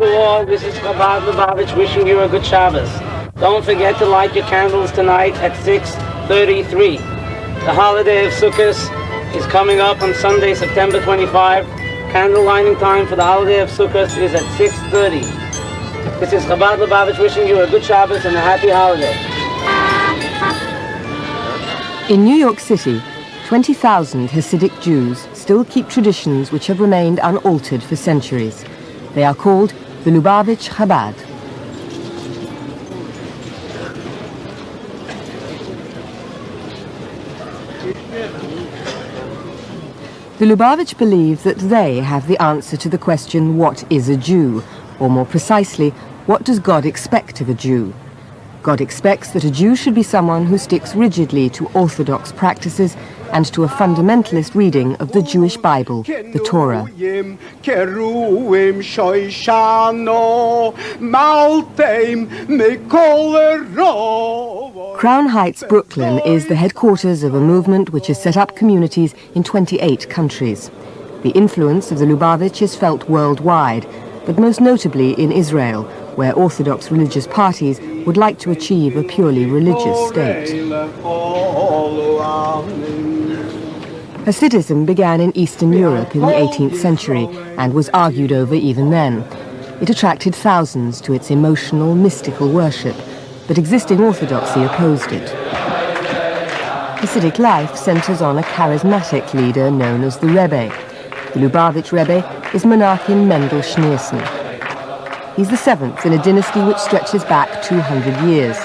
to all. This is Chabad Lubavitch wishing you a good Shabbos. Don't forget to light your candles tonight at 6:33. The holiday of Sukkot is coming up on Sunday, September 25. Candle lighting time for the holiday of Sukkot is at 6:30. This is Chabad Lubavitch wishing you a good Shabbos and a happy holiday. In New York City, 20,000 Hasidic Jews still keep traditions which have remained unaltered for centuries. They are called the Lubavitch Chabad. The Lubavitch believe that they have the answer to the question, what is a Jew? Or more precisely, what does God expect of a Jew? God expects that a Jew should be someone who sticks rigidly to orthodox practices and to a fundamentalist reading of the Jewish Bible, the Torah. Crown Heights, Brooklyn is the headquarters of a movement which has set up communities in 28 countries. The influence of the Lubavitch is felt worldwide, but most notably in Israel, where Orthodox religious parties would like to achieve a purely religious state. Hasidism began in Eastern Europe in the 18th century and was argued over even then. It attracted thousands to its emotional, mystical worship, but existing orthodoxy opposed it. Hasidic life centers on a charismatic leader known as the Rebbe. The Lubavitch Rebbe is Menachem Mendel Schneerson. He's the seventh in a dynasty which stretches back 200 years.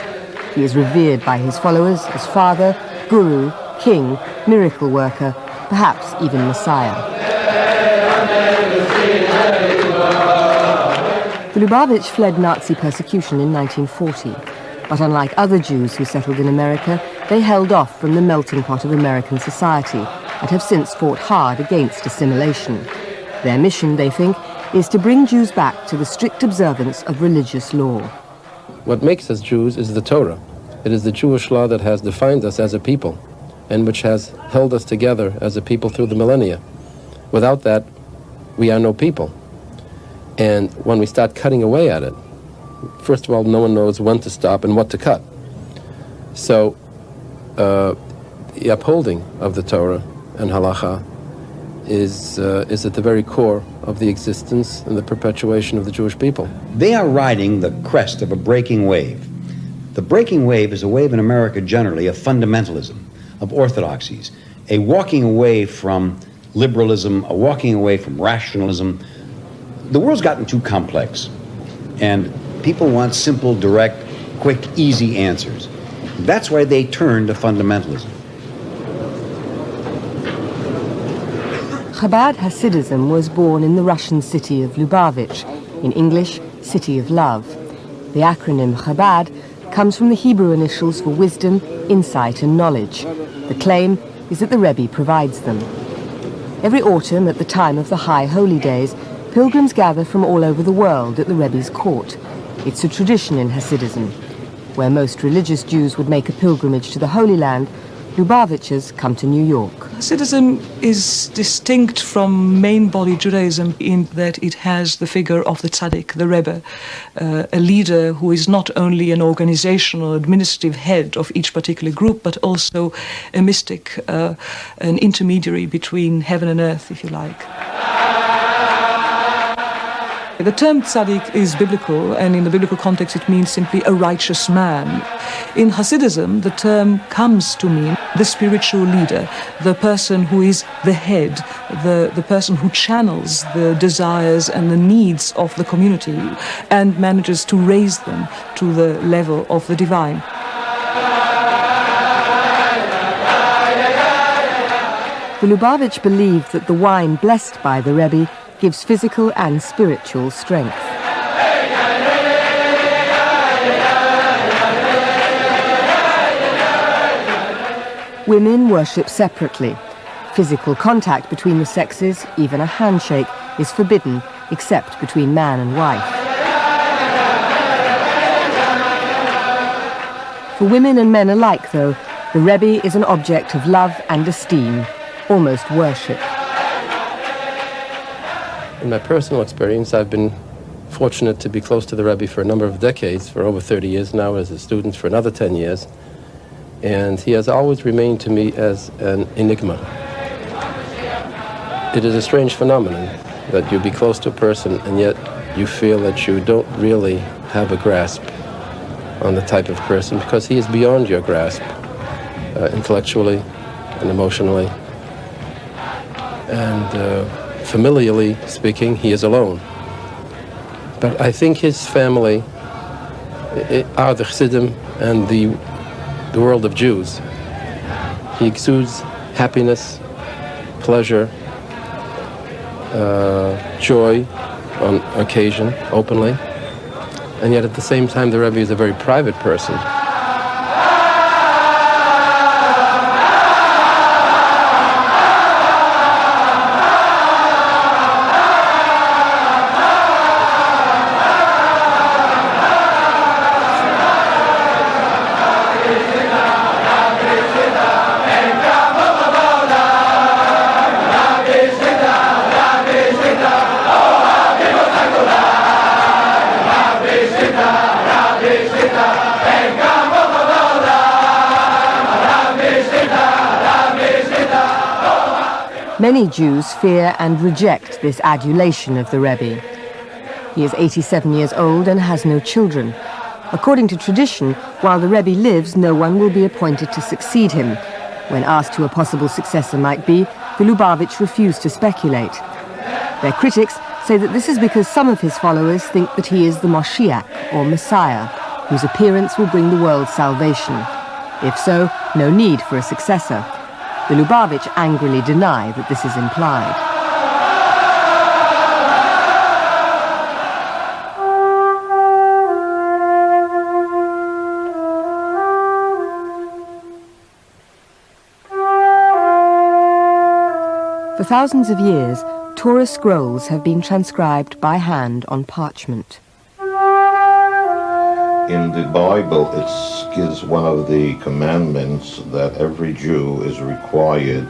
He is revered by his followers as father, guru, king, miracle worker, perhaps even Messiah. The Lubavitch fled Nazi persecution in 1940, but unlike other Jews who settled in America, they held off from the melting pot of American society and have since fought hard against assimilation. Their mission, they think, is to bring Jews back to the strict observance of religious law. What makes us Jews is the Torah. It is the Jewish law that has defined us as a people and which has held us together as a people through the millennia. Without that, we are no people. And when we start cutting away at it, first of all, no one knows when to stop and what to cut. So the upholding of the Torah and halacha is at the very core of the existence and the perpetuation of the Jewish people. They are riding the crest of a breaking wave. The breaking wave is a wave in America generally of fundamentalism, of orthodoxies, a walking away from liberalism, a walking away from rationalism. The world's gotten too complex, and people want simple, direct, quick, easy answers. That's why they turn to fundamentalism. Chabad Hasidism was born in the Russian city of Lubavitch, in English, City of Love. The acronym Chabad comes from the Hebrew initials for wisdom, insight and knowledge. The claim is that the Rebbe provides them. Every autumn, at the time of the High Holy Days, pilgrims gather from all over the world at the Rebbe's court. It's a tradition in Hasidism. Where most religious Jews would make a pilgrimage to the Holy Land, Lubavitchers come to New York. Hasidism is distinct from main body Judaism in that it has the figure of the tzaddik, the Rebbe, a leader who is not only an organizational, administrative head of each particular group, but also a mystic, an intermediary between heaven and earth, if you like. The term tzaddik is biblical, and in the biblical context it means simply a righteous man. In Hasidism, the term comes to mean the spiritual leader, the person who is the head, the person who channels the desires and the needs of the community and manages to raise them to the level of the divine. The Lubavitch believed that the wine blessed by the Rebbe gives physical and spiritual strength. Women worship separately. Physical contact between the sexes, even a handshake, is forbidden except between man and wife. For women and men alike, though, the Rebbe is an object of love and esteem, almost worship. In my personal experience, I've been fortunate to be close to the Rebbe for a number of decades, for over 30 years now, as a student for another 10 years. And he has always remained to me as an enigma. It is a strange phenomenon that you be close to a person and yet you feel that you don't really have a grasp on the type of person because he is beyond your grasp, intellectually and emotionally. And familiarly speaking, he is alone. But I think his family are the Chassidim and the world of Jews. He exudes happiness, pleasure, joy on occasion, openly. And yet at the same time, the Rebbe is a very private person. Many Jews fear and reject this adulation of the Rebbe. He is 87 years old and has no children. According to tradition, while the Rebbe lives, no one will be appointed to succeed him. When asked who a possible successor might be, the Lubavitch refuse to speculate. Their critics say that this is because some of his followers think that he is the Moshiach, or Messiah, whose appearance will bring the world salvation. If so, no need for a successor. The Lubavitch angrily deny that this is implied. For thousands of years, Torah scrolls have been transcribed by hand on parchment. In the Bible, it gives one of the commandments that every Jew is required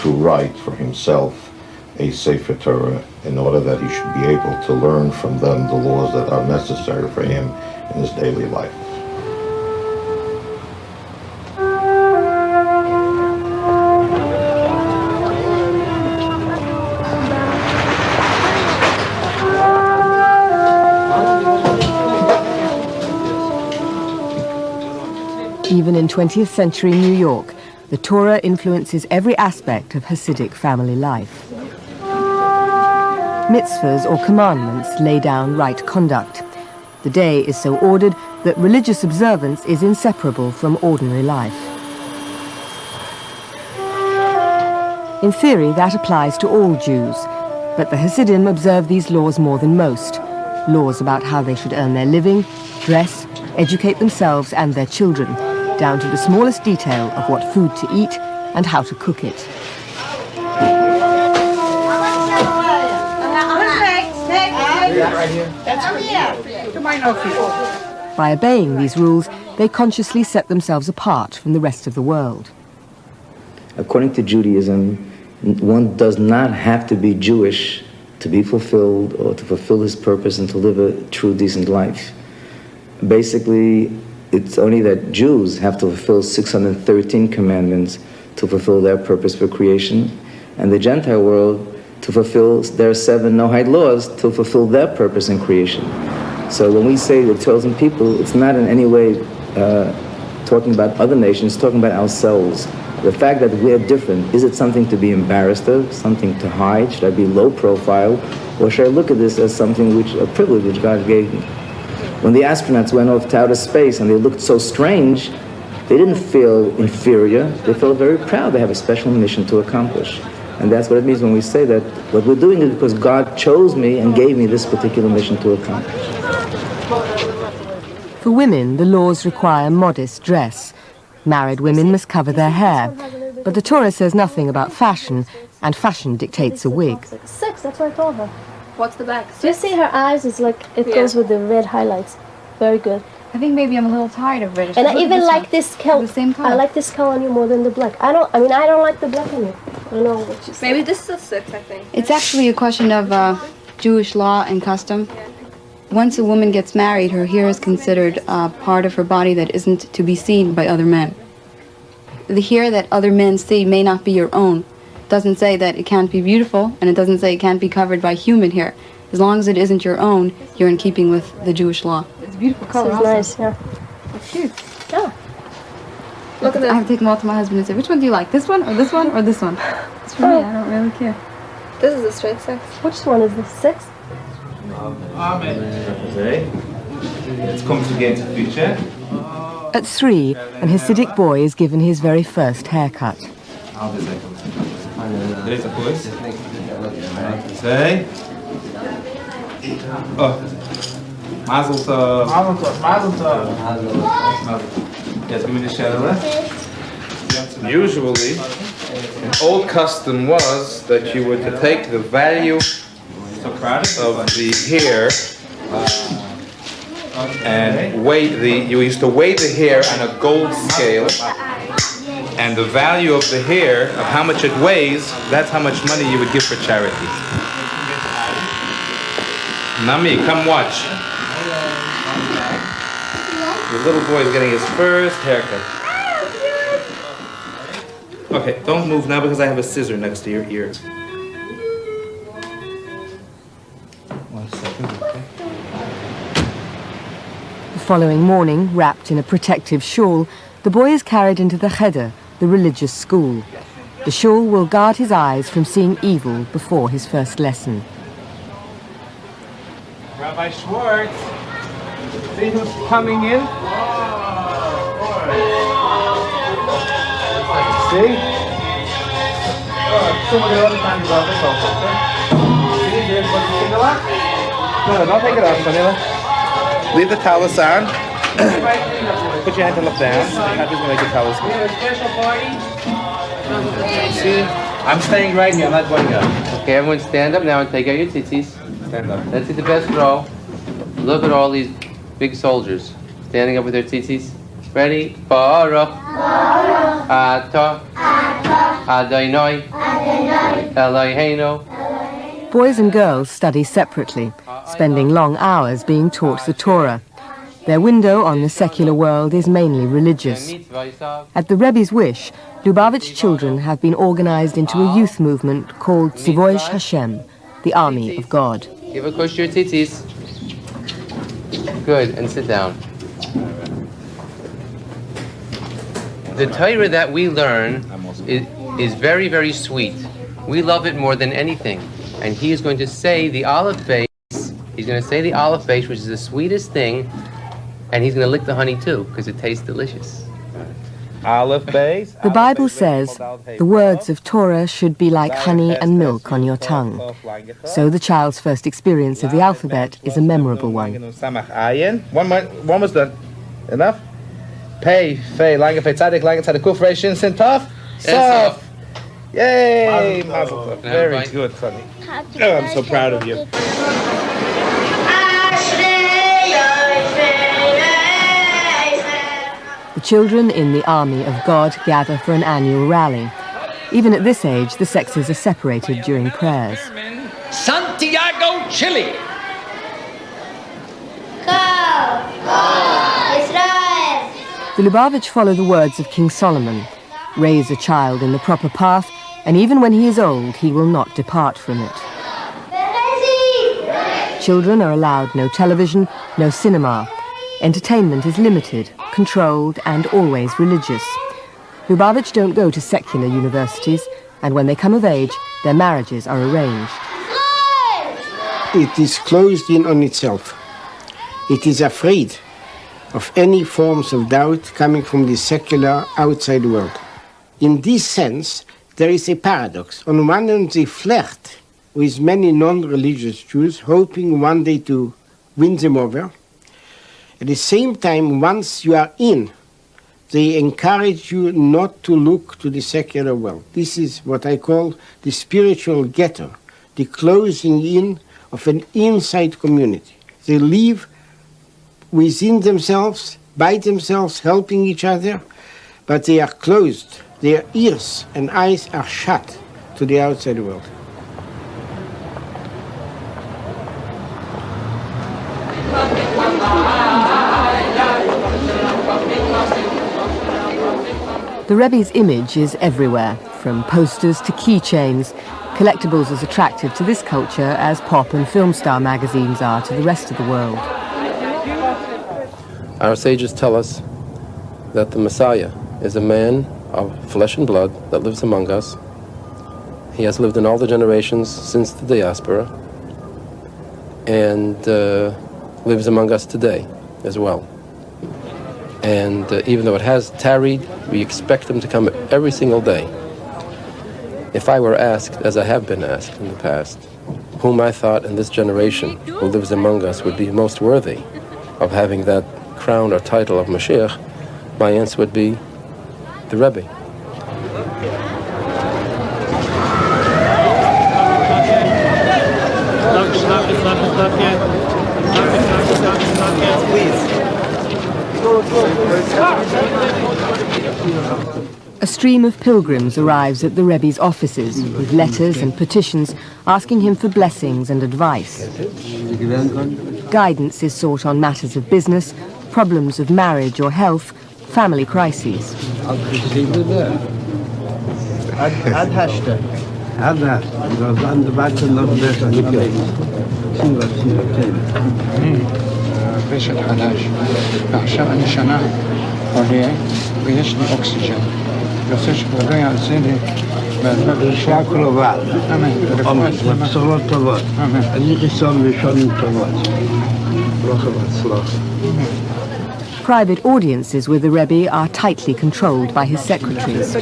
to write for himself a Sefer Torah in order that he should be able to learn from them the laws that are necessary for him in his daily life. Even in 20th century New York, the Torah influences every aspect of Hasidic family life. Mitzvahs or commandments lay down right conduct. The day is so ordered that religious observance is inseparable from ordinary life. In theory, that applies to all Jews, but the Hasidim observe these laws more than most. Laws about how they should earn their living, dress, educate themselves and their children, down to the smallest detail of what food to eat and how to cook it. By obeying these rules, they consciously set themselves apart from the rest of the world. According to Judaism, one does not have to be Jewish to be fulfilled or to fulfill his purpose and to live a true, decent life. Basically, it's only that Jews have to fulfill 613 commandments to fulfill their purpose for creation, and the Gentile world to fulfill their 7 Noahide laws to fulfill their purpose in creation. So when we say we're chosen people, it's not in any way talking about other nations, it's talking about ourselves. The fact that we're different, is it something to be embarrassed of, something to hide? Should I be low profile? Or should I look at this as something which, a privilege which God gave me? When the astronauts went off to outer space and they looked so strange, they didn't feel inferior. They felt very proud. They have a special mission to accomplish. And that's what it means when we say that what we're doing is because God chose me and gave me this particular mission to accomplish. For women, the laws require modest dress. Married women must cover their hair. But the Torah says nothing about fashion, and fashion dictates a wig. 6, that's what I told her. What's the back? Do you see her eyes? It's like, it goes with the red highlights. Very good. I think maybe I'm a little tired of reddish. And I even like this color. The same color. I like this color on you more than the black. I don't like the black on you. I don't know what you say. Maybe this is a 6, I think. It's actually a question of Jewish law and custom. Once a woman gets married, her hair is considered part of her body that isn't to be seen by other men. The hair that other men see may not be your own. It doesn't say that it can't be beautiful, and it doesn't say it can't be covered by human hair. As long as it isn't your own, you're in keeping with the Jewish law. It's a beautiful color. This is nice, yeah. It's cute. Yeah. Look at this. I have to take them all to my husband and say, which one do you like? This one or this one or this one? It's for me. I don't really care. This is a straight 6. Which one is this? 6? Jetzt kommt zu gehen zur Küche. At 3, an Hasidic boy is given his very first haircut. Deze koers. Zij. Oh. Mazel tov. Mazel tov. Mazel tov. Yes, give me the shadow. Usually, an old custom was that you were to take the value of the hair and weigh you used to weigh the hair on a gold scale, and the value of the hair, of how much it weighs, that's how much money you would give for charity. Nami, come watch. Your little boy is getting his first haircut. Okay, don't move now because I have a scissor next to your ear. The following morning, wrapped in a protective shawl, the boy is carried into the cheder, the religious school. The shawl will guard his eyes from seeing evil before his first lesson. Rabbi Schwartz, see who's coming in? See? No, don't take it off, Vanilla. Leave the talus on. Put your hand and look down. Happy's gonna make your talus. See? I'm staying right here, I'm not going up. Okay, everyone stand up now and take out your tzitzis. Stand up. Let's see the best row. Look at all these big soldiers standing up with their tzitzis. Ready? Baruch. Atah. Adonai. Eloheinu. Boys and girls study separately, spending long hours being taught the Torah. Their window on the secular world is mainly religious. At the Rebbe's wish, Lubavitch children have been organized into a youth movement called Tzivoish Hashem, the Army of God. Give a kush to your tzitzis. Good, and sit down. The Torah that we learn is very, very sweet. We love it more than anything. And he is going to say the Aleph base. He's going to say the Aleph base, which is the sweetest thing. And he's going to lick the honey too, because it tastes delicious. Aleph base. The Bible says the words of Torah should be like honey and milk on your tongue. So the child's first experience of the alphabet is a memorable one. One was done. Enough? Pei, Fei, Lange, Fei, Tzadik, Lange, Tzadik, Kuf, Resh, Shin, Sin, Tov. Sof. Yay! Mazel tov. Very good, honey. Oh, I'm so proud of you. The children in the Army of God gather for an annual rally. Even at this age, the sexes are separated during prayers. Santiago, Chile. The Lubavitch follow the words of King Solomon. Raise a child in the proper path, and even when he is old, he will not depart from it. Children are allowed no television, no cinema. Entertainment is limited, controlled, and always religious. Lubavitch don't go to secular universities, and when they come of age, their marriages are arranged. It is closed in on itself. It is afraid of any forms of doubt coming from the secular outside world. In this sense, there is a paradox. On one hand, they flirt with many non-religious Jews, hoping one day to win them over. At the same time, once you are in, they encourage you not to look to the secular world. This is what I call the spiritual ghetto, the closing in of an inside community. They live within themselves, by themselves, helping each other, but they are closed. Their ears and eyes are shut to the outside world. The Rebbe's image is everywhere, from posters to keychains. Collectibles as attractive to this culture as pop and film star magazines are to the rest of the world. Our sages tell us that the Messiah is a man of flesh and blood that lives among us. He has lived in all the generations since the diaspora and lives among us today as well. And even though it has tarried, we expect him to come every single day. If I were asked, as I have been asked in the past, whom I thought in this generation who lives among us would be most worthy of having that crown or title of Mashiach, my answer would be the Rebbe. A stream of pilgrims arrives at the Rebbe's offices with letters and petitions asking him for blessings and advice. Guidance is sought on matters of business, problems of marriage or health, family crises. ויש לי אוקסיג'ן. יוצא שכבודו יעשה לי רפואה קרובה. אמן. ובשורות טובות. אמן. אני חיסון ושונים טובות. ברוך והצלח. Private audiences with the Rebbe are tightly controlled by his secretaries.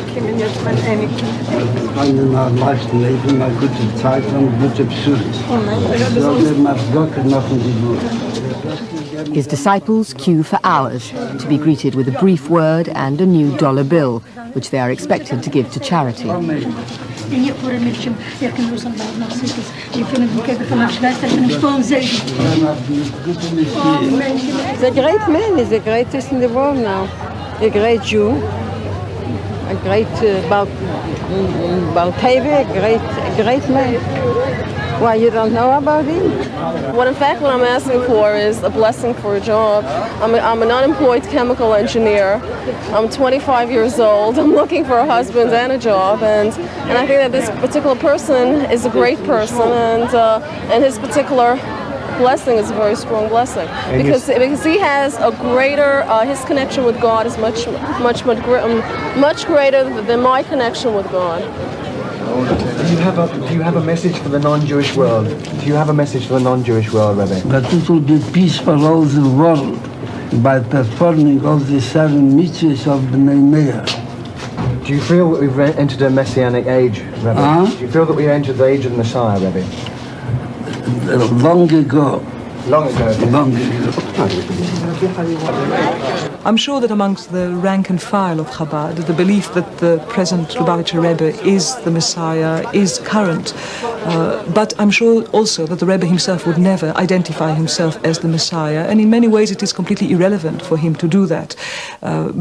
His disciples queue for hours to be greeted with a brief word and a new dollar bill, which they are expected to give to charity. He's a great man, he's the greatest in the world now. A great Jew, a great Baltavi, a great man. Why, you don't know about him? What I'm asking for is a blessing for a job. I'm an unemployed chemical engineer. I'm 25 years old. I'm looking for a husband and a job, and I think that this particular person is a great person, and his particular blessing is a very strong blessing because he has a greater his connection with God is much greater than my connection with God. Do you have a message for the non-Jewish world? Do you have a message for the non-Jewish world, Rebbe? That it will be peace for all the world by performing all the 7 mitzvahs of Bnei Meir. Do you feel that we've entered a messianic age, Rebbe? Do you feel that we entered the age of the Messiah, Rebbe? Long ago. Long ago. Long ago. I'm sure that amongst the rank and file of Chabad, the belief that the present Lubavitcher Rebbe is the Messiah is current. But I'm sure also that the Rebbe himself would never identify himself as the Messiah, and in many ways it is completely irrelevant for him to do that.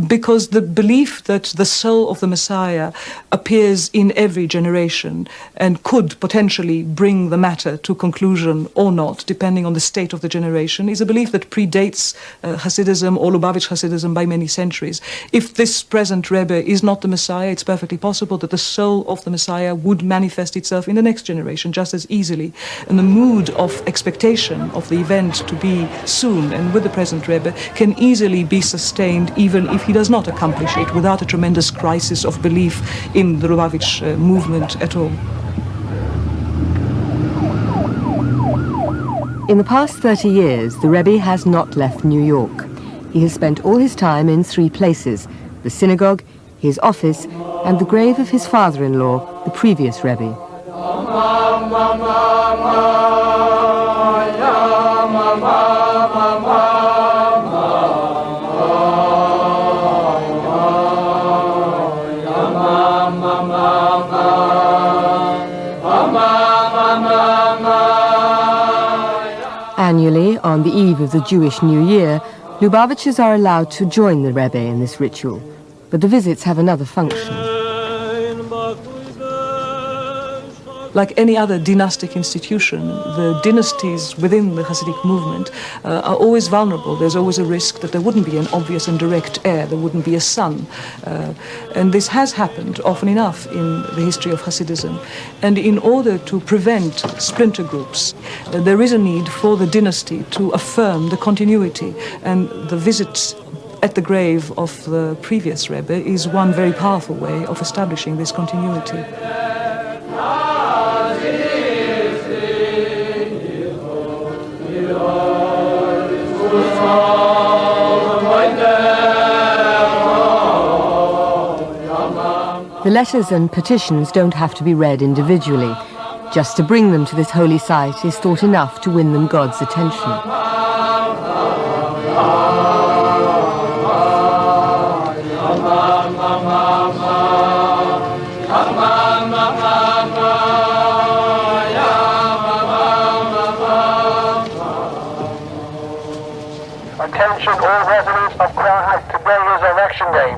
Because the belief that the soul of the Messiah appears in every generation and could potentially bring the matter to conclusion or not, depending on the state of the generation, is a belief that predates Hasidism or Lubavitch Hasidism by many centuries. If this present Rebbe is not the Messiah, it's perfectly possible that the soul of the Messiah would manifest itself in the next generation just as easily. And the mood of expectation of the event to be soon and with the present Rebbe can easily be sustained even if he does not accomplish it without a tremendous crisis of belief in the Lubavitch movement at all. In the past 30 years, the Rebbe has not left New York. He has spent all his time in 3 places: the synagogue, his office, and the grave of his father-in-law, the previous Rebbe. Annually, on the eve of the Jewish New Year, Lubavitchers are allowed to join the Rebbe in this ritual, but the visits have another function. Like any other dynastic institution, the dynasties within the Hasidic movement are always vulnerable. There's always a risk that there wouldn't be an obvious and direct heir, there wouldn't be a son. And this has happened often enough in the history of Hasidism. And in order to prevent splinter groups, there is a need for the dynasty to affirm the continuity. And the visits at the grave of the previous Rebbe is one very powerful way of establishing this continuity. The letters and petitions don't have to be read individually. Just to bring them to this holy site is thought enough to win them God's attention. Attention all residents of Crown Heights, today is election day.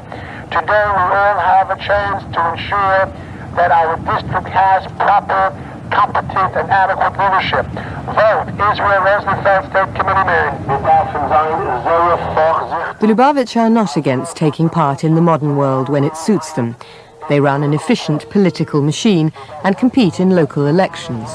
Today we all have a chance to ensure that our district has proper, competent, and adequate leadership. Vote Israel Rosenfeld State Committeeman. The Lubavitch are not against taking part in the modern world when it suits them. They run an efficient political machine and compete in local elections.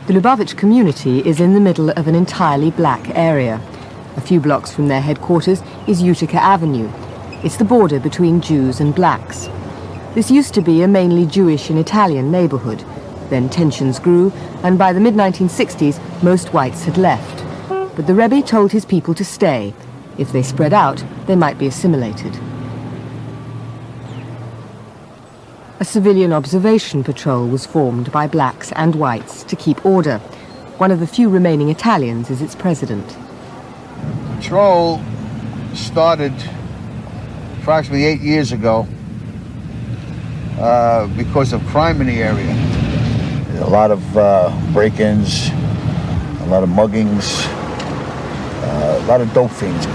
The Lubavitch community is in the middle of an entirely black area. A few blocks from their headquarters is Utica Avenue. It's the border between Jews and blacks. This used to be a mainly Jewish and Italian neighborhood. Then tensions grew, and by the mid-1960s, most whites had left. But the Rebbe told his people to stay. If they spread out, they might be assimilated. A civilian observation patrol was formed by blacks and whites to keep order. One of the few remaining Italians is its president. Patrol started approximately 8 years ago because of crime in the area. A lot of break-ins, a lot of muggings, a lot of dope fiends.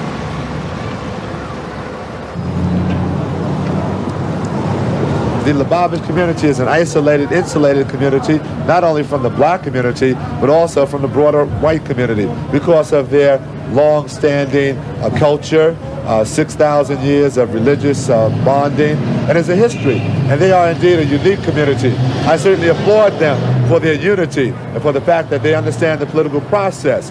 The Lubavitch community is an isolated, insulated community, not only from the black community, but also from the broader white community, because of their long-standing culture, 6,000 years of religious bonding, and it's a history. And they are indeed a unique community. I certainly applaud them for their unity and for the fact that they understand the political process.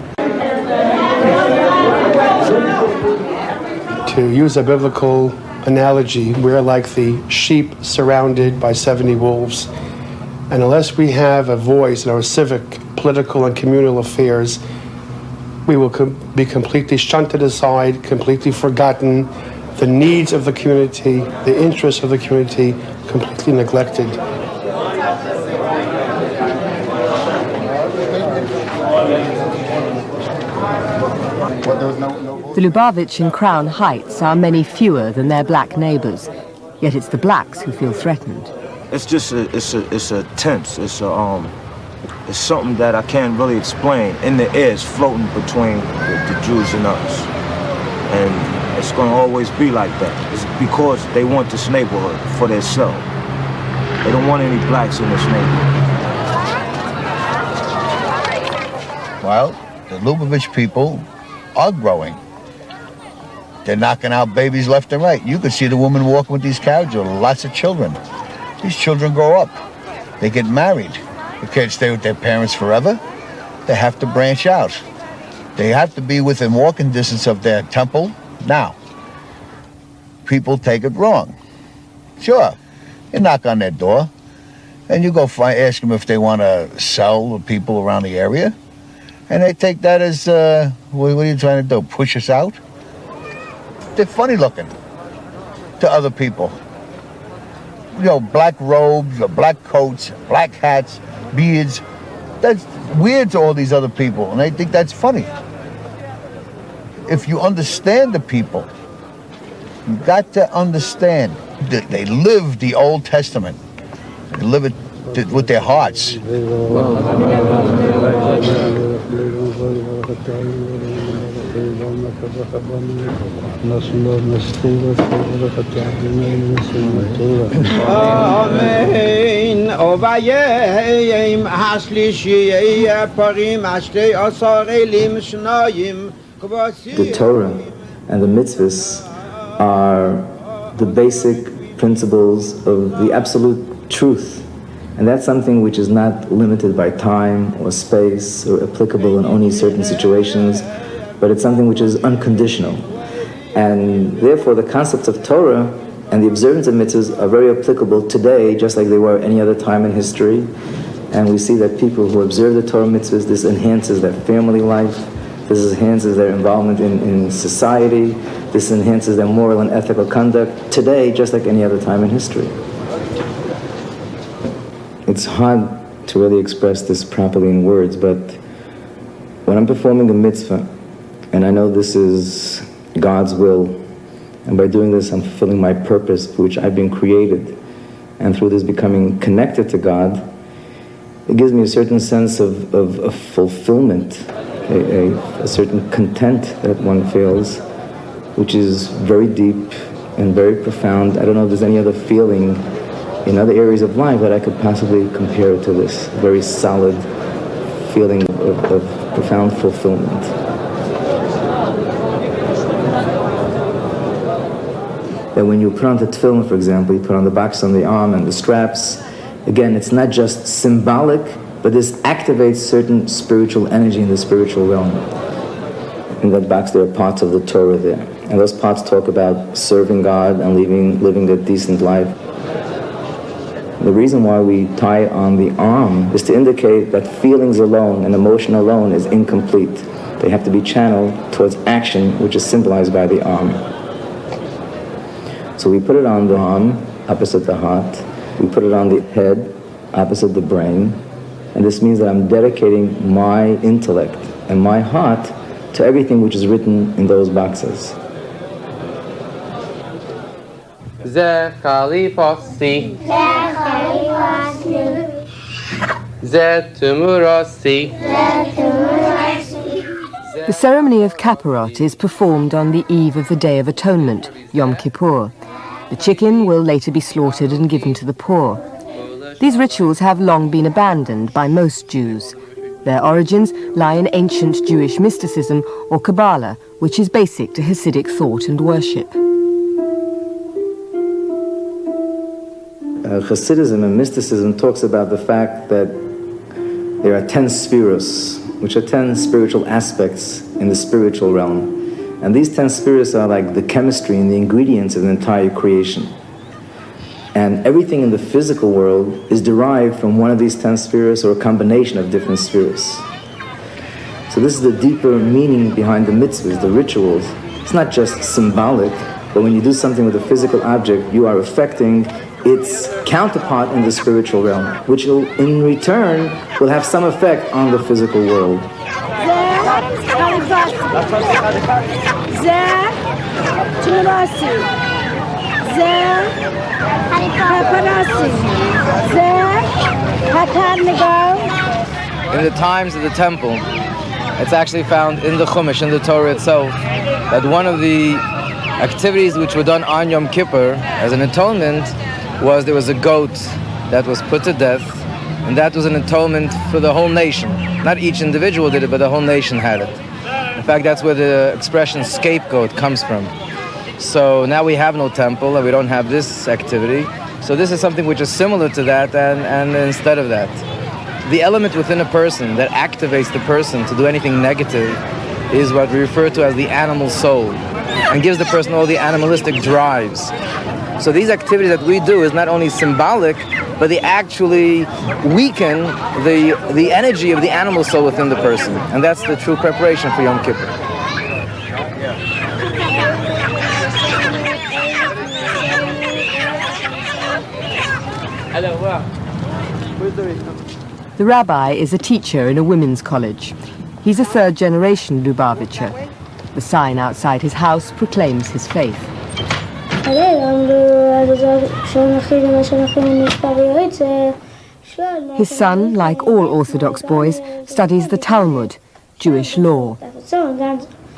To use a biblical analogy, we're like the sheep surrounded by 70 wolves. And unless we have a voice in our civic, political, and communal affairs, we will be completely shunted aside, completely forgotten, the needs of the community, the interests of the community, completely neglected. The Lubavitch in Crown Heights are many fewer than their black neighbors, yet it's the blacks who feel threatened. It's just it's a tense. It's something that I can't really explain. In the air, it's floating between the Jews and us, and it's going to always be like that. It's because they want this neighborhood for themselves. They don't want any blacks in this neighborhood. Well, the Lubavitch people are growing. They're knocking out babies left and right. You could see the woman walking with these carriages with lots of children. These children grow up. They get married. They can't stay with their parents forever. They have to branch out. They have to be within walking distance of their temple now. People take it wrong. Sure, you knock on their door, and you go ask them if they want to sell the people around the area, and they take that as, what are you trying to do, push us out? They're funny looking to other people. You know, black robes, black coats, black hats, beards. That's weird to all these other people, and they think that's funny. If you understand the people, you got to understand that they live the Old Testament. They live it with their hearts. The Torah and the mitzvahs are the basic principles of the absolute truth. And that's something which is not limited by time or space or applicable in only certain situations, but it's something which is unconditional. And therefore the concepts of Torah and the observance of mitzvahs are very applicable today, just like they were any other time in history. And we see that people who observe the Torah mitzvahs, this enhances their family life, this enhances their involvement in society, this enhances their moral and ethical conduct today, just like any other time in history. It's hard to really express this properly in words, but when I'm performing a mitzvah, and I know this is God's will, and by doing this I'm fulfilling my purpose for which I've been created, and through this becoming connected to God, it gives me a certain sense of fulfillment, a certain content that one feels, which is very deep and very profound. I don't know if there's any other feeling in other areas of life that I could possibly compare it to this very solid feeling of profound fulfillment. That when you put on the tefillin, for example, you put on the box on the arm and the straps, again, it's not just symbolic, but this activates certain spiritual energy in the spiritual realm. In that box there are parts of the Torah there. And those parts talk about serving God and living a decent life. The reason why we tie on the arm is to indicate that feelings alone and emotion alone is incomplete. They have to be channeled towards action, which is symbolized by the arm. So we put it on the arm, opposite the heart. We put it on the head, opposite the brain. And this means that I'm dedicating my intellect and my heart to everything which is written in those boxes. Ze Khalifasi, Ze Tumurasi. The ceremony of Kaparot is performed on the eve of the Day of Atonement, Yom Kippur. The chicken will later be slaughtered and given to the poor. These rituals have long been abandoned by most Jews. Their origins lie in ancient Jewish mysticism or Kabbalah, which is basic to Hasidic thought and worship. Hasidism and mysticism talks about the fact that there are 10 spheros, which are 10 spiritual aspects in the spiritual realm. And these 10 spheros are like the chemistry and the ingredients of the entire creation. And everything in the physical world is derived from one of these 10 spheres or a combination of different spheres. So this is the deeper meaning behind the mitzvahs, the rituals. It's not just symbolic, but when you do something with a physical object, you are affecting its counterpart in the spiritual realm, which will, in return, will have some effect on the physical world. In the times of the temple, it's actually found in the Chumash, in the Torah itself, that one of the activities which were done on Yom Kippur as an atonement was there was a goat that was put to death, and that was an atonement for the whole nation. Not each individual did it, but the whole nation had it. In fact, that's where the expression scapegoat comes from. So now we have no temple and we don't have this activity. So this is something which is similar to that and instead of that. The element within a person that activates the person to do anything negative is what we refer to as the animal soul, and gives the person all the animalistic drives. So these activities that we do is not only symbolic, but they actually weaken the energy of the animal soul within the person. And that's the true preparation for Yom Kippur. The rabbi is a teacher in a women's college. He's a third-generation Lubavitcher. The sign outside his house proclaims his faith. His son, like all Orthodox boys, studies the Talmud, Jewish law.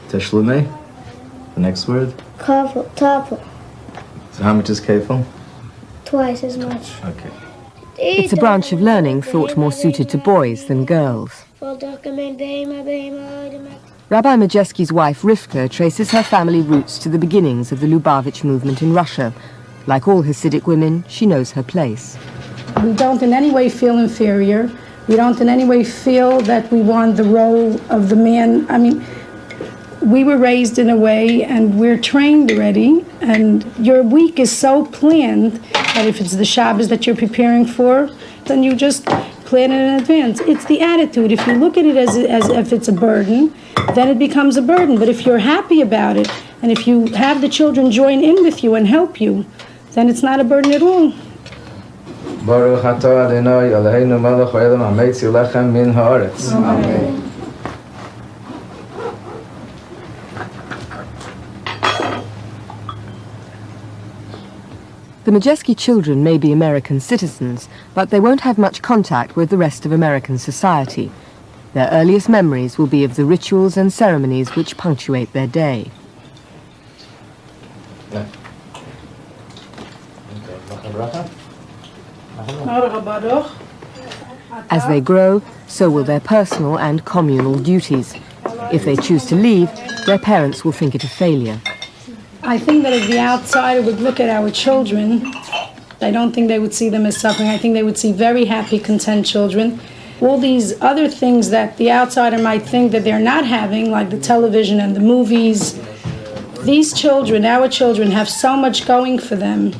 Teshlume, The next word? Kafel, tafel. So how much is kefil? Twice as much. Okay. It's a branch of learning thought more suited to boys than girls. Rabbi Majeski's wife Rivka traces her family roots to the beginnings of the Lubavitch movement in Russia. Like all Hasidic women, she knows her place. We don't in any way feel inferior. We don't in any way feel that we want the role of the man. I mean, we were raised in a way and we're trained already, and your week is so planned that if it's the Shabbos that you're preparing for, then you just plan it in advance. It's the attitude. If you look at it as if it's a burden, then it becomes a burden. But if you're happy about it, and if you have the children join in with you and help you, then it's not a burden at all. Baruch atah Adonai Eloheinu melech haolam hameitzi lechem min haaretz. Amen. The Majeski children may be American citizens, but they won't have much contact with the rest of American society. Their earliest memories will be of the rituals and ceremonies which punctuate their day. As they grow, so will their personal and communal duties. If they choose to leave, their parents will think it a failure. I think that if the outsider would look at our children, I don't think they would see them as suffering. I think they would see very happy, content children. All these other things that the outsider might think that they're not having, like the television and the movies, these children, our children, have so much going for them.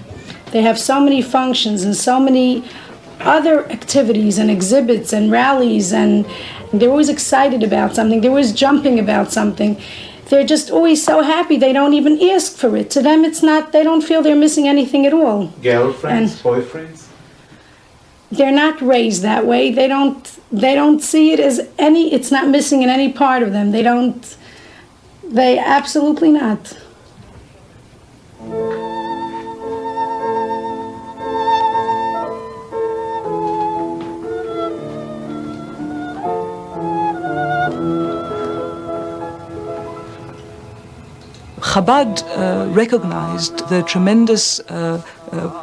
They have so many functions and so many other activities and exhibits and rallies, and they're always excited about something. They're always jumping about something. They're just always so happy they don't even ask for it. To them, it's not, they don't feel they're missing anything at all. Girlfriends, boyfriends? They're not raised that way. They don't see it as any, it's not missing in any part of them. They absolutely not. Chabad recognized the tremendous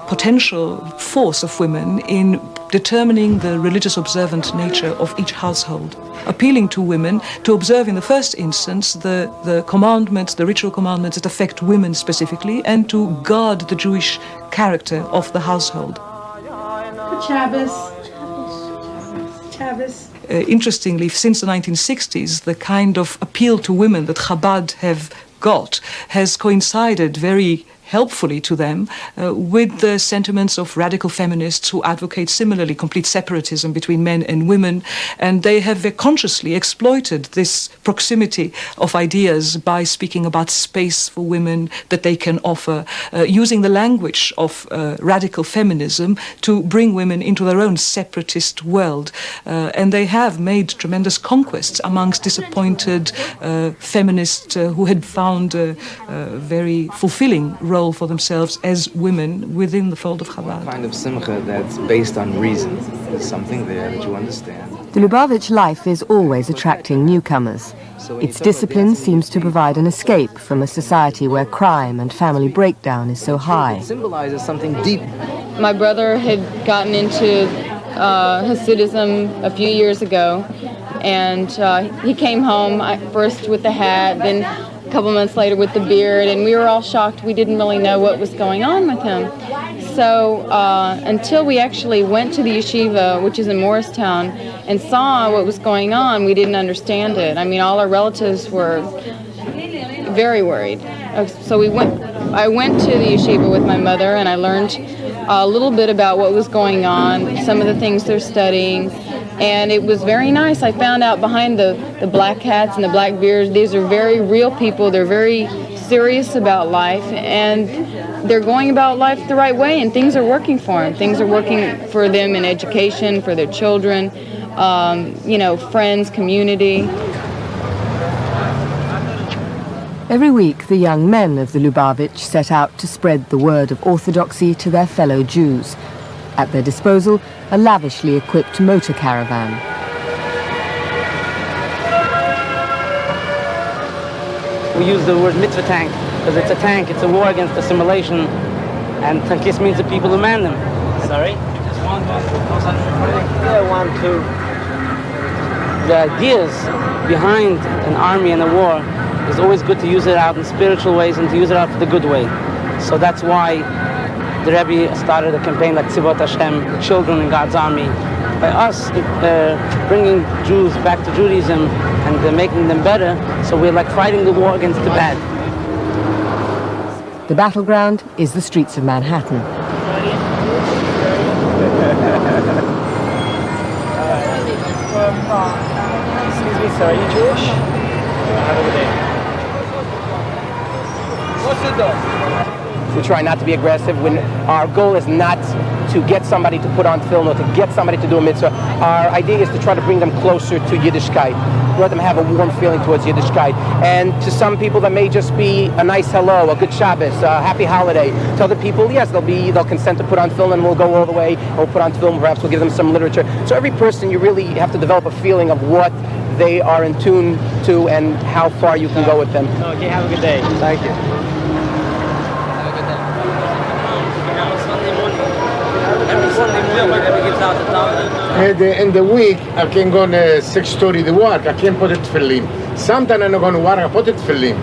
potential force of women in determining the religious observant nature of each household, appealing to women to observe in the first instance the commandments, the ritual commandments that affect women specifically, and to guard the Jewish character of the household. Shabbos. Shabbos. Interestingly, since the 1960s, the kind of appeal to women that Chabad have got has coincided very helpfully to them with the sentiments of radical feminists who advocate similarly complete separatism between men and women, and they have consciously exploited this proximity of ideas by speaking about space for women that they can offer, using the language of radical feminism to bring women into their own separatist world, and they have made tremendous conquests amongst disappointed feminists who had found a very fulfilling role for themselves as women within the fold of Chabad. Kind of simcha that's based on reason. There's something there that you understand. The Lubavitch life is always attracting newcomers. Its discipline seems to provide an escape from a society where crime and family breakdown is so high. It symbolizes something deep. My brother had gotten into Hasidism a few years ago, and he came home first with the hat, then a couple months later with the beard, and we were all shocked. We didn't really know what was going on with him. So until we actually went to the yeshiva, which is in Morristown, and saw what was going on, we didn't understand it. I mean, all our relatives were very worried. So I went to the yeshiva with my mother, and I learned a little bit about what was going on, some of the things they're studying, and it was very nice. I found out behind the black hats and the black beards, these are very real people. They're very serious about life, and they're going about life the right way, and things are working for them. Things are working for them in education, for their children, friends, community. Every week, the young men of the Lubavitch set out to spread the word of orthodoxy to their fellow Jews. At their disposal, a lavishly equipped motor caravan. we use the word mitzvah tank, because it's a tank, it's a war against assimilation, and tankist means the people who man them. Sorry? Just one. Yeah, 1, 2. The ideas behind an army and a war is always good to use it out in spiritual ways and to use it out for the good way. So that's why the Rebbe started a campaign like Tzivot Hashem, the children in God's army. By us bringing Jews back to Judaism and making them better, so we're like fighting the war against the bad. The battleground is the streets of Manhattan. Excuse me, sir, are you Jewish? Have a good day. What's it though? We try not to be aggressive. When our goal is not to get somebody to put on film or to get somebody to do a mitzvah. Our idea is to try to bring them closer to Yiddishkeit, let them have a warm feeling towards Yiddishkeit. And to some people that may just be a nice hello, a good Shabbos, a happy holiday. To other people, yes, they'll consent to put on film and we'll go all the way, or put on film, perhaps we'll give them some literature. So every person, you really have to develop a feeling of what they are in tune to and how far you can go with them. Okay, have a good day. Thank you. In the week, I can go to 6 stories to work. I can't put it tefillin. Sometimes I'm going to work, I put it tefillin.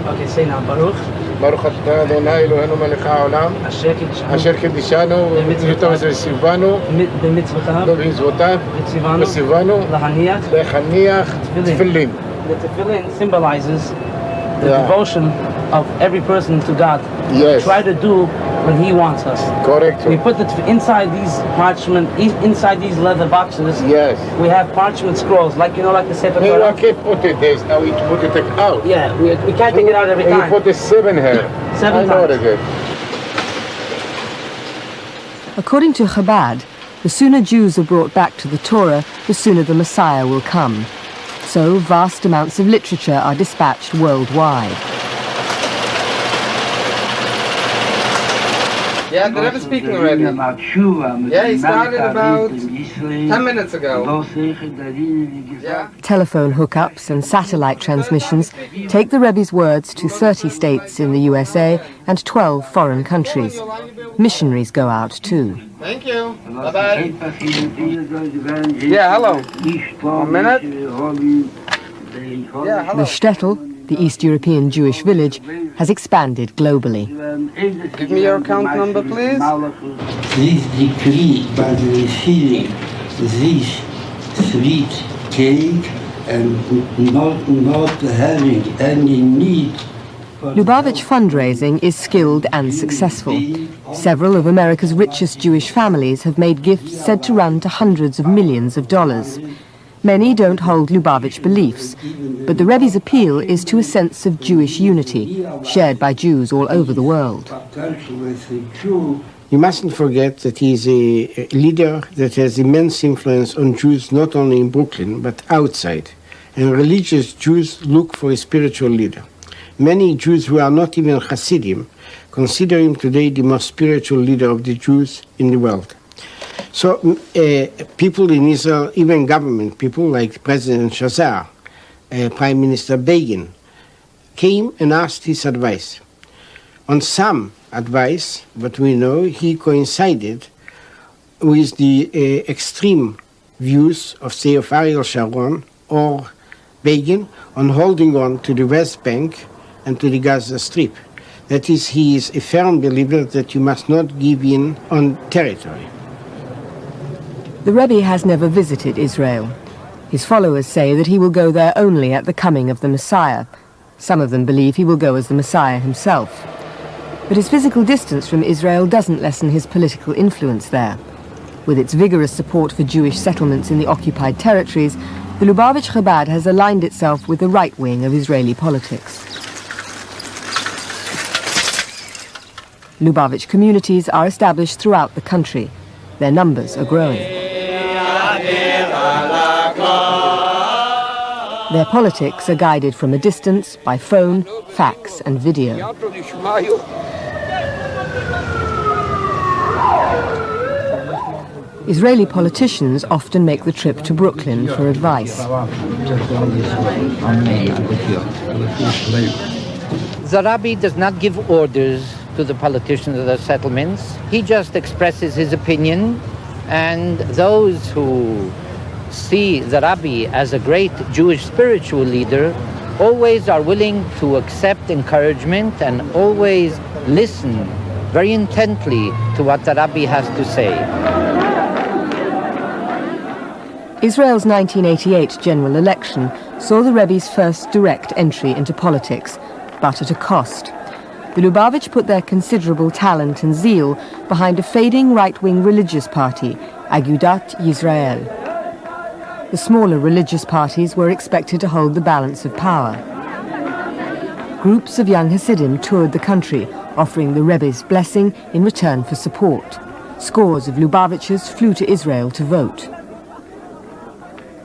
Okay, say now, Baruch. Baruch atah Adonai Eloheinu melech haolam. Asher kiddushanu v'sivanu b'mitzvotav v'sivanu l'chaniach tefillin. The tefillin symbolizes the devotion of every person to God. Yes. Try to do what He wants us. Correct. We put it inside these parchment, inside these leather boxes. Yes. We have parchment scrolls, like like the Sefer Torah. I can't put it there. Now we put it out. Yeah, we can't take it out every time. You put the 7 here. 7 times. I know what it is. According to Chabad, the sooner Jews are brought back to the Torah, the sooner the Messiah will come. So vast amounts of literature are dispatched worldwide. Yeah, the Rebbe speaking already. Yeah, he started about 10 minutes ago. Yeah. Telephone hookups and satellite transmissions take the Rebbe's words to 30 states in the USA and 12 foreign countries. Missionaries go out too. Thank you. Bye-bye. Yeah, hello. 1 minute. Yeah, hello. The shtetl, the East European Jewish village, has expanded globally. Give me your account number, please. This decree by receiving this sweet cake and not having any need. Lubavitch fundraising is skilled and successful. Several of America's richest Jewish families have made gifts said to run to hundreds of millions of dollars. Many don't hold Lubavitch beliefs, but the Rebbe's appeal is to a sense of Jewish unity, shared by Jews all over the world. You mustn't forget that he is a leader that has immense influence on Jews not only in Brooklyn, but outside. And religious Jews look for a spiritual leader. Many Jews who are not even Hasidim consider him today the most spiritual leader of the Jews in the world. So people in Israel, even government people like President Shazar, Prime Minister Begin, came and asked his advice. On some advice, but we know he coincided with the extreme views of, say, of Ariel Sharon or Begin on holding on to the West Bank and to the Gaza Strip. That is, he is a firm believer that you must not give in on territory. The Rebbe has never visited Israel. His followers say that he will go there only at the coming of the Messiah. Some of them believe he will go as the Messiah himself. But his physical distance from Israel doesn't lessen his political influence there. With its vigorous support for Jewish settlements in the occupied territories, the Lubavitch Chabad has aligned itself with the right wing of Israeli politics. Lubavitch communities are established throughout the country. Their numbers are growing. Their politics are guided from a distance by phone, fax, and video. Israeli politicians often make the trip to Brooklyn for advice. The Rabbi does not give orders to the politicians of the settlements. He just expresses his opinion, and those who see the Rabbi as a great Jewish spiritual leader always are willing to accept encouragement and always listen very intently to what the Rabbi has to say. Israel's 1988 general election saw the Rebbe's first direct entry into politics, but at a cost. The Lubavitch put their considerable talent and zeal behind a fading right-wing religious party, Agudat Yisrael. The smaller religious parties were expected to hold the balance of power. Groups of young Hasidim toured the country, offering the Rebbe's blessing in return for support. Scores of Lubavitchers flew to Israel to vote.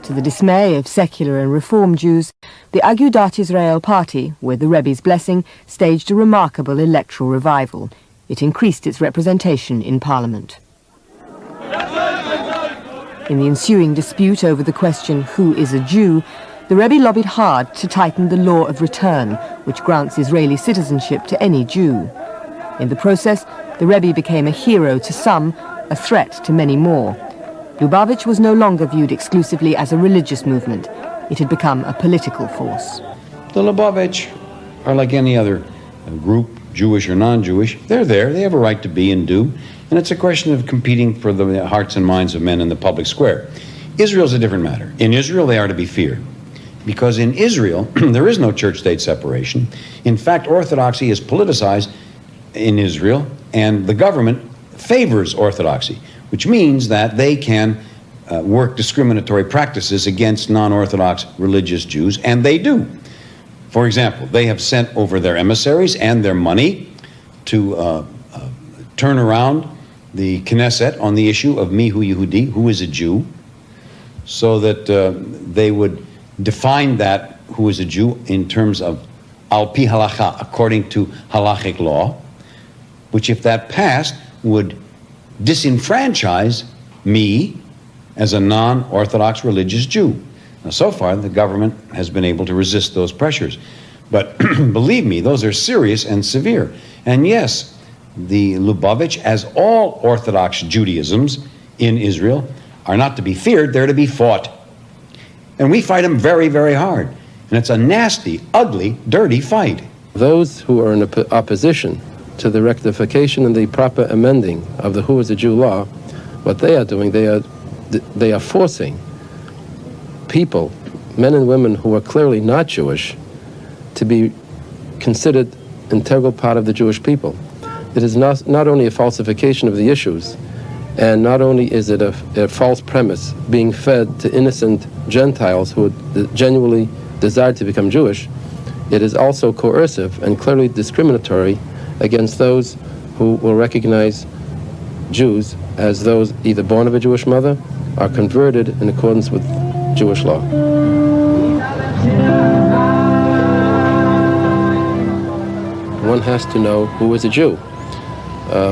To the dismay of secular and Reform Jews, the Agudat Yisrael party, with the Rebbe's blessing, staged a remarkable electoral revival. It increased its representation in parliament. In the ensuing dispute over the question, who is a Jew, the Rebbe lobbied hard to tighten the law of return, which grants Israeli citizenship to any Jew. In the process, the Rebbe became a hero to some, a threat to many more. Lubavitch was no longer viewed exclusively as a religious movement. It had become a political force. The Lubavitch are like any other group, Jewish or non-Jewish. They're there, they have a right to be and do, and it's a question of competing for the hearts and minds of men in the public square. Israel's a different matter. In Israel, they are to be feared, because in Israel, there is no church-state separation. In fact, Orthodoxy is politicized in Israel, and the government favors Orthodoxy, which means that they can work discriminatory practices against non-Orthodox religious Jews, and they do. For example, they have sent over their emissaries and their money to turn around the Knesset on the issue of Mihu Yehudi, who is a Jew, so that they would define that who is a Jew in terms of al pi halacha, according to halachic law, which if that passed would disenfranchise me as a non-Orthodox religious Jew. Now, so far, the government has been able to resist those pressures. But believe me, those are serious and severe. And yes, the Lubavitch, as all Orthodox Judaisms in Israel, are not to be feared, they're to be fought. And we fight them very, very hard. And it's a nasty, ugly, dirty fight. Those who are in opposition to the rectification and the proper amending of the Who is a Jew law, what they are doing, they are forcing people, men and women who are clearly not Jewish, to be considered integral part of the Jewish people. It is not only a falsification of the issues, and not only is it a false premise being fed to innocent Gentiles who genuinely desired to become Jewish, it is also coercive and clearly discriminatory against those who will recognize Jews as those either born of a Jewish mother or converted in accordance with Jewish law. One has to know who is a Jew.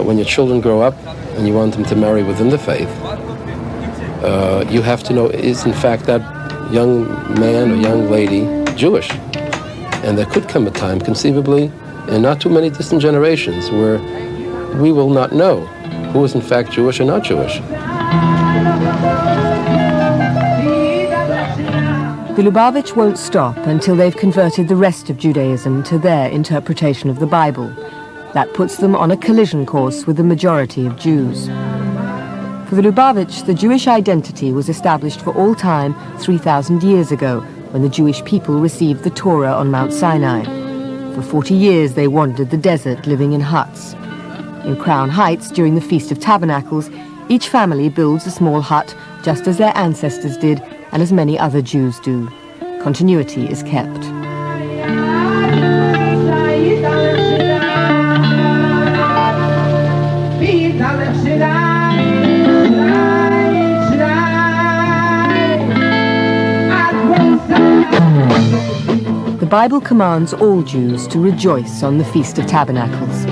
When your children grow up and you want them to marry within the faith, you have to know, is in fact that young man or young lady Jewish? And there could come a time, conceivably, in not too many distant generations, where we will not know who is in fact Jewish or not Jewish. The Lubavitch won't stop until they've converted the rest of Judaism to their interpretation of the Bible. That puts them on a collision course with the majority of Jews. For the Lubavitch, the Jewish identity was established for all time 3,000 years ago, when the Jewish people received the Torah on Mount Sinai. For 40 years they wandered the desert, living in huts. In Crown Heights, during the Feast of Tabernacles, each family builds a small hut, just as their ancestors did, and as many other Jews do. Continuity is kept. The Bible commands all Jews to rejoice on the Feast of Tabernacles.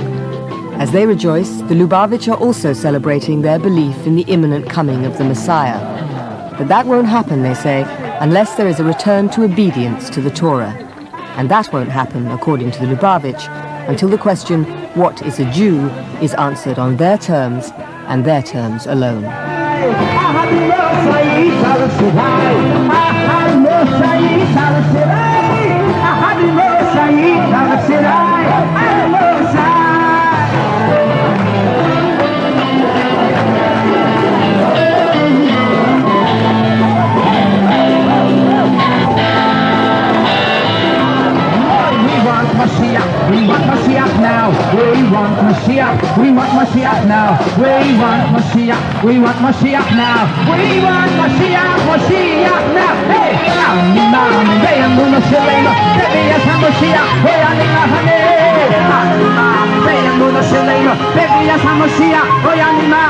As they rejoice, the Lubavitch are also celebrating their belief in the imminent coming of the Messiah. But that won't happen, they say, unless there is a return to obedience to the Torah. And that won't happen, according to the Lubavitch, until the question, what is a Jew, is answered on their terms and their terms alone. We want Mashiach now. We want Mashiach. We want Mashiach now. We want Mashiach. We want Mashiach now. We want Mashiach. Mashiach now. Hey, Imam, Beyamuna Shalema. Baby, yes, I'm Mashiach. Hey, Anima Hane. Imam, Beyamuna Shalema. Baby, yes, I'm Mashiach. Hey, Anima.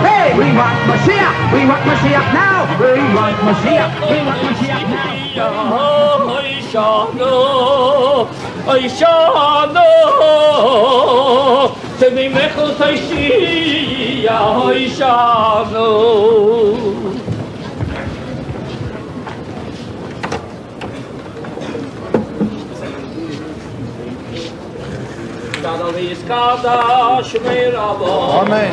Hey, we want Mashiach. We want Mashiach now. We want Mashiach. We want Mashiach now. Oishano, Temi Mechel Taishia, Oishano. Amen.